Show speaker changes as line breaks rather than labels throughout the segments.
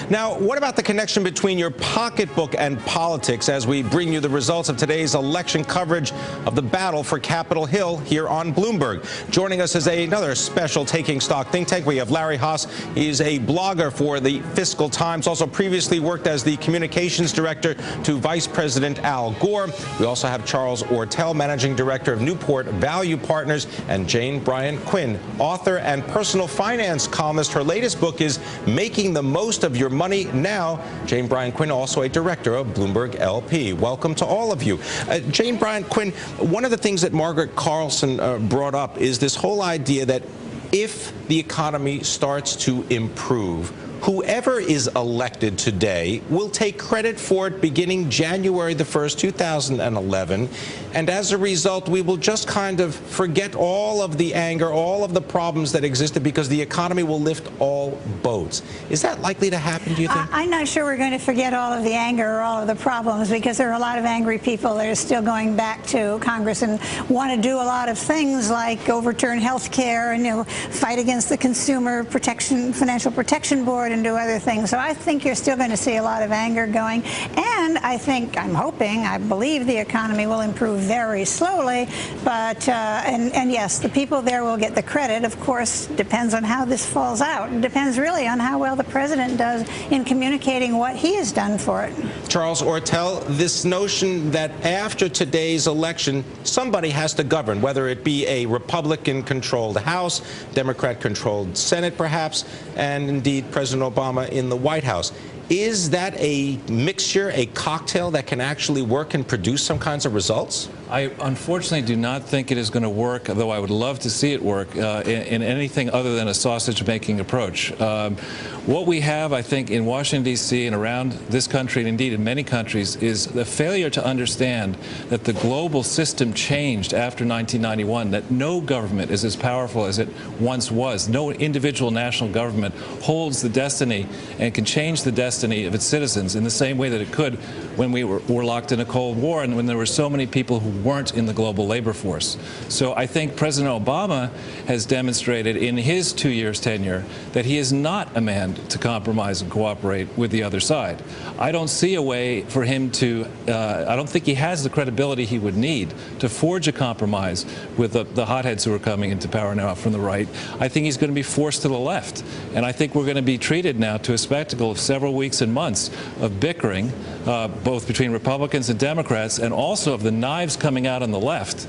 Now, what about the connection between your pocketbook and politics as we bring you the results of today's election coverage of the battle for Capitol Hill here on Bloomberg? Joining us is another special Taking Stock think tank. We have Larry Haas. He's a blogger for the Fiscal Times, also previously worked as the communications director to Vice President Al Gore. We also have Charles Ortel, managing director of Newport Value Partners, and Jane Bryant Quinn, author and personal finance columnist. Her latest book is Making the Most of Your Money Now. Jane Bryant Quinn, also a director of Bloomberg LP. Welcome to all of you. Jane Bryant Quinn, one of the things that Margaret Carlson brought up is this whole idea that if the economy starts to improve, whoever is elected today will take credit for it beginning January the 1st, 2011. And as a result, we will just kind of forget all of the anger, all of the problems that existed, because the economy will lift all boats. Is that likely to happen, do you think?
I'm not sure we're going to forget all of the anger or all of the problems, because there are a lot of angry people that are still going back to Congress and want to do a lot of things like overturn health care and, fight against the Consumer Protection, Financial Protection Board and do other things. So I think you're still going to see a lot of anger going. And I believe the economy will improve very slowly. But, and yes, the people there will get the credit. Of course, depends on how this falls out. It depends really on how well the president does in communicating what he has done for it.
Charles Ortel, this notion that after today's election, somebody has to govern, whether it be a Republican-controlled House, Democrat-controlled Senate, perhaps, and indeed President Obama in the White House. Is that a mixture, a cocktail that can actually work and produce some kinds of results?
I unfortunately do not think it is going to work, though I would love to see it work in anything other than a sausage-making approach. What we have, I think, in Washington, D.C. and around this country, and indeed in many countries, is the failure to understand that the global system changed after 1991, that no government is as powerful as it once was. No individual national government holds the destiny and can change the destiny of its citizens in the same way that it could when we were locked in a Cold War and when there were so many people who weren't in the global labor force. So I think President Obama has demonstrated in his 2 years tenure that he is not a man to compromise and cooperate with the other side. I don't see a way for him to, I don't think he has the credibility he would need to forge a compromise with the hotheads who are coming into power now from the right. I think he's going to be forced to the left. And I think we're going to be treated now to a spectacle of several weeks and months of bickering, both between Republicans and Democrats, and also of the knives coming out on the left.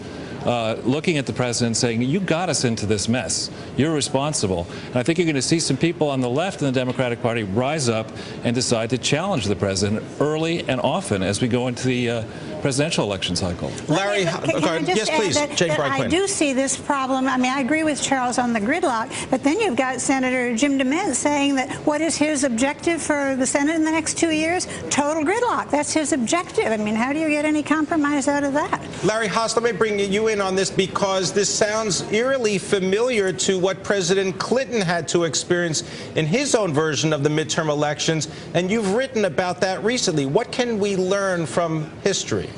Looking at the president saying, you got us into this mess. You're responsible. And I think you're going to see some people on the left in the Democratic Party rise up and decide to challenge the president early and often as we go into the presidential election cycle.
Larry, yes, please. Jane Bryant Quinn.
I do see this problem. I mean, I agree with Charles on the gridlock, but then you've got Senator Jim DeMint saying that what is his objective for the Senate in the next 2 years? Total gridlock. That's his objective. I mean, how do you get any compromise out of that?
Larry Haas, let me bring you in on this, because this sounds eerily familiar to what President Clinton had to experience in his own version of the midterm elections, and you've written about that recently. What can we learn from history?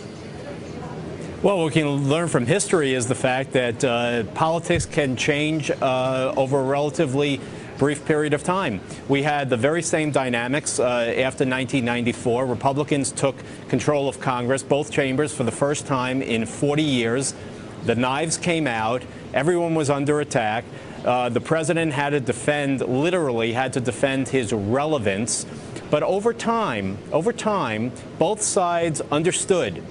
Well, what we can learn from history is the fact that politics can change over a relatively brief period of time. We had the very same dynamics after 1994. Republicans took control of Congress, both chambers, for the first time in 40 years. The knives came out. Everyone was under attack. The president had to defend, literally had to defend his relevance. But over time, both sides understood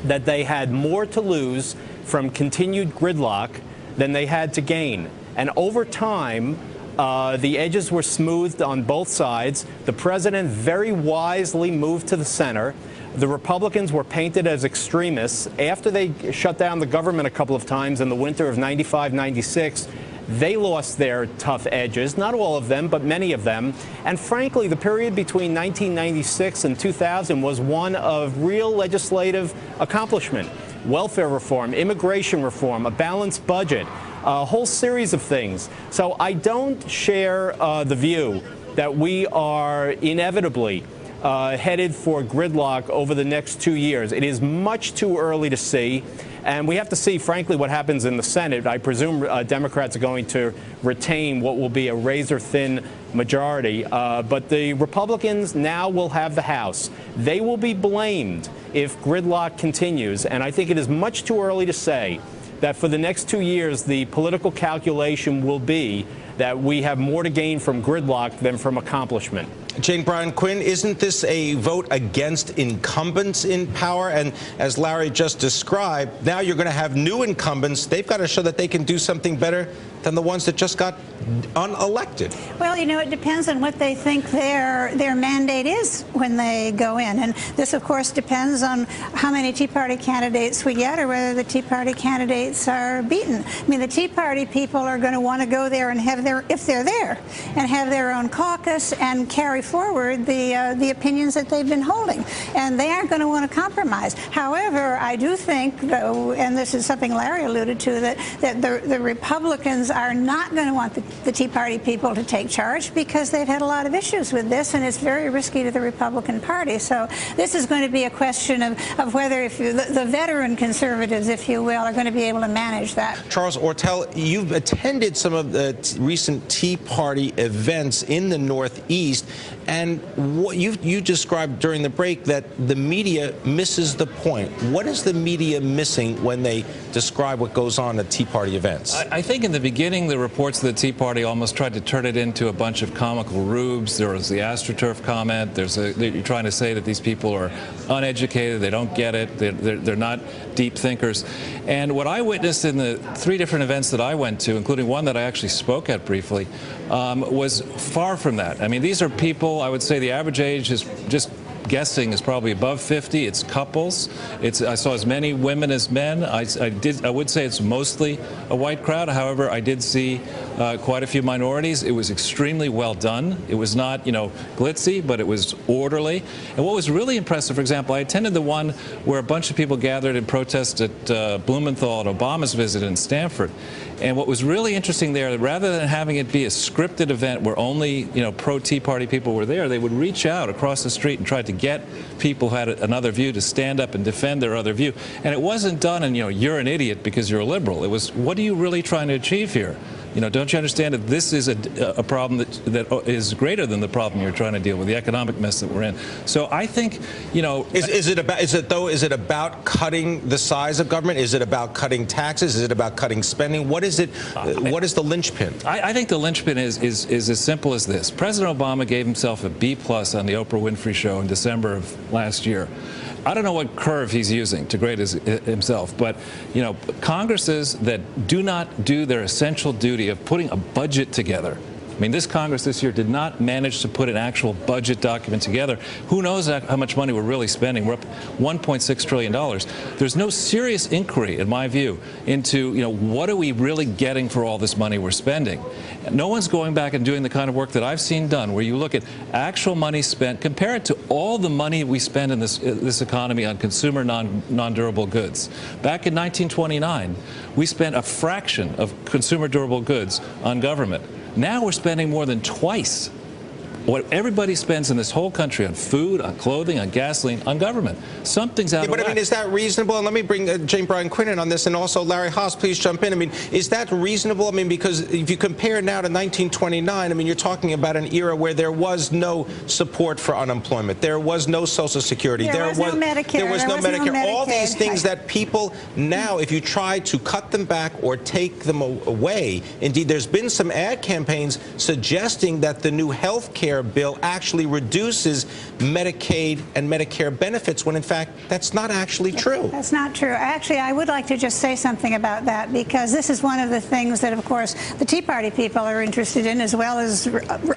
that they had more to lose from continued gridlock than they had to gain. And over time, the edges were smoothed on both sides. The president very wisely moved to the center. The Republicans were painted as extremists. After they shut down the government a couple of times in the winter of 95, 96, they lost their tough edges, not all of them, but many of them. And frankly, the period between 1996 and 2000 was one of real legislative accomplishment. Welfare reform, immigration reform, a balanced budget, a whole series of things. So I don't share the view that we are inevitably headed for gridlock over the next 2 years. It is much too early to see. And we have to see, frankly, what happens in the Senate. I presume Democrats are going to retain what will be a razor-thin majority. But the Republicans now will have the House. They will be blamed if gridlock continues. And I think it is much too early to say that for the next 2 years, the political calculation will be that we have more to gain from gridlock than from accomplishment.
Jane Bryan Quinn, isn't this a vote against incumbents in power? And as Larry just described, now you're going to have new incumbents. They've got to show that they can do something better than the ones that just got unelected.
Well, you know, it depends on what they think their mandate is when they go in. And this, of course, depends on how many Tea Party candidates we get or whether the Tea Party candidates are beaten. I mean, the Tea Party people are going to want to go there and have if they're there, and have their own caucus and carry forward the opinions that they've been holding. And they aren't going to want to compromise. However, I do think, though, and this is something Larry alluded to, that the Republicans are not going to want the Tea Party people to take charge because they've had a lot of issues with this, and it's very risky to the Republican Party. So this is going to be a question of whether the veteran conservatives, if you will, are going to be able to manage that.
Charles Ortel, you've attended some of the recent Tea Party events in the Northeast, and what you described during the break that the media misses the point. What is the media missing when they describe what goes on at Tea Party events?
I think in the beginning, the reports of the Tea Party almost tried to turn it into a bunch of comical rubes. There was the AstroTurf comment. You're trying to say that these people are uneducated. They don't get it. They're not deep thinkers. And what I witnessed in the 3 different events that I went to, including one that I actually spoke at briefly, was far from that. I mean, these are people, I would say the average age is just guessing is probably above 50. It's couples. I saw as many women as men. I would say it's mostly a white crowd. However, I did see quite a few minorities. It was extremely well done. It was not, glitzy, but it was orderly. And what was really impressive, for example, I attended the one where a bunch of people gathered in protest at Blumenthal at Obama's visit in Stanford. And what was really interesting there, rather than having it be a scripted event where only, pro-Tea Party people were there, they would reach out across the street and try to get people who had another view to stand up and defend their other view. And it wasn't done in, you're an idiot because you're a liberal. It was, what are you really trying to achieve here? Don't you understand that this is a problem that is greater than the problem you're trying to deal with, the economic mess that we're in? So I think,
Is it about cutting the size of government? Is it about cutting taxes? Is it about cutting spending? What is it? What is the linchpin?
I think the linchpin is as simple as this. President Obama gave himself a B+ on the Oprah Winfrey Show in December of last year. I don't know what curve he's using to grade himself, but, Congresses that do not do their essential duty of putting a budget together. I mean, this Congress this year did not manage to put an actual budget document together. Who knows how much money we're really spending? We're up $1.6 trillion. There's no serious inquiry, in my view, into, what are we really getting for all this money we're spending? No one's going back and doing the kind of work that I've seen done, where you look at actual money spent, compare it to all the money we spend in this economy on consumer non-durable goods. Back in 1929, we spent a fraction of consumer durable goods on government. Now we're spending more than twice what everybody spends in this whole country on food, on clothing, on gasoline, on government. Something's out of whack.
But I mean, is that reasonable? And let me bring Jane Bryan Quinn in on this, and also Larry Haas, please jump in. I mean, is that reasonable? I mean, because if you compare now to 1929, I mean, you're talking about an era where there was no support for unemployment. There was no Social Security.
There was no Medicare.
There was no Medicare. All these things
right.
that people now, if you try to cut them back or take them away, indeed, there's been some ad campaigns suggesting that the new health care bill actually reduces Medicaid and Medicare benefits, when in fact that's not actually true.
That's not true. Actually, I would like to just say something about that, because this is one of the things that, of course, the Tea Party people are interested in, as well as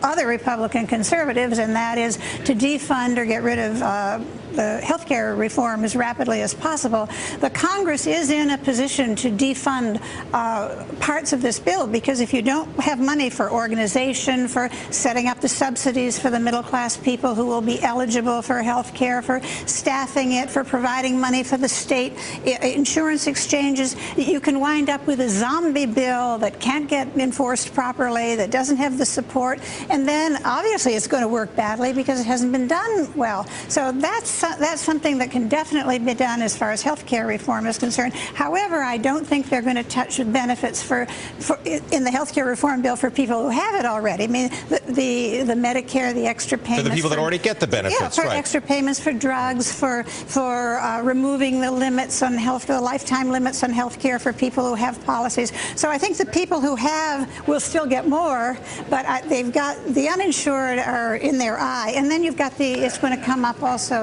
other Republican conservatives, and that is to defund or get rid of the health care reform as rapidly as possible. The Congress is in a position to defund parts of this bill, because if you don't have money for organization, for setting up the subsidy, subsidies for the middle-class people who will be eligible for health care, for staffing it, for providing money for the state insurance exchanges. You can wind up with a zombie bill that can't get enforced properly, that doesn't have the support, and then obviously it's going to work badly because it hasn't been done well. So that's something that can definitely be done as far as health care reform is concerned. However, I don't think they're going to touch benefits in the health care reform bill for people who have it already. I mean, the Medicare, the extra payments
for the people that already get the benefits,
yeah, for
right.
extra payments for drugs, for removing the limits on health, the lifetime limits on health care for people who have policies. So I think the people who have will still get more, but they've got the uninsured are in their eye, and then you've got it's going to come up also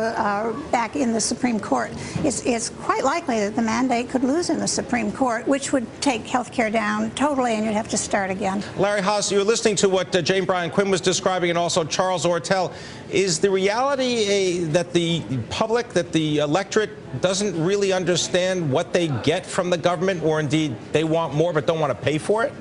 back in the Supreme Court. It's quite likely that the mandate could lose in the Supreme Court, which would take health care down totally, and you'd have to start again.
Larry Haas, you're listening to what Jane Bryan Quinn was describing, and also Charles Ortel. Is the reality that the public, that the electorate doesn't really understand what they get from the government, or indeed they want more but don't want to pay for it?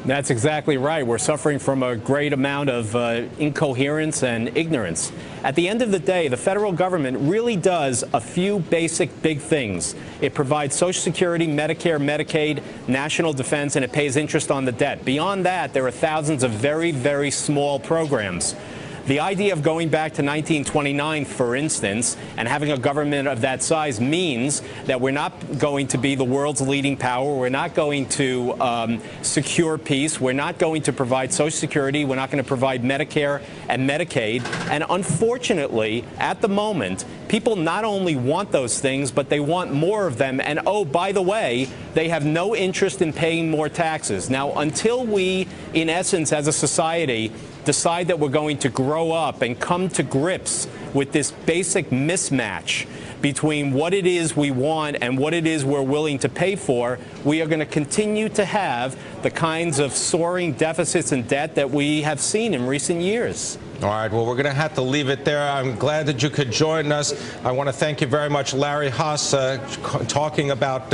That's exactly right. We're suffering from a great amount of incoherence and ignorance. At the end of the day, the federal government really does a few basic big things. It provides Social Security, Medicare, Medicaid, national defense, and it pays interest on the debt. Beyond that, there are thousands of very, very small programs. The idea of going back to 1929, for instance, and having a government of that size means that we're not going to be the world's leading power. We're not going to secure peace. We're not going to provide Social Security. We're not going to provide Medicare and Medicaid. And unfortunately, at the moment, people not only want those things, but they want more of them. And oh, by the way, they have no interest in paying more taxes. Now, until we, in essence, as a society, decide that we're going to grow up and come to grips with this basic mismatch between what it is we want and what it is we're willing to pay for, we are going to continue to have the kinds of soaring deficits and debt that we have seen in recent years.
All right, well, we're going to have to leave it there. I'm glad that you could join us. I want to thank you very much, Larry Haas, talking about,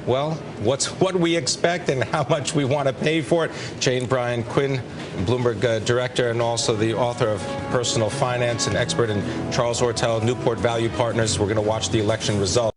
well, what we expect and how much we want to pay for it. Jane Bryan Quinn, Bloomberg director, and also the author of Personal Finance and expert, and Charles Ortel, Newport Value Partners. We're going to watch the election results.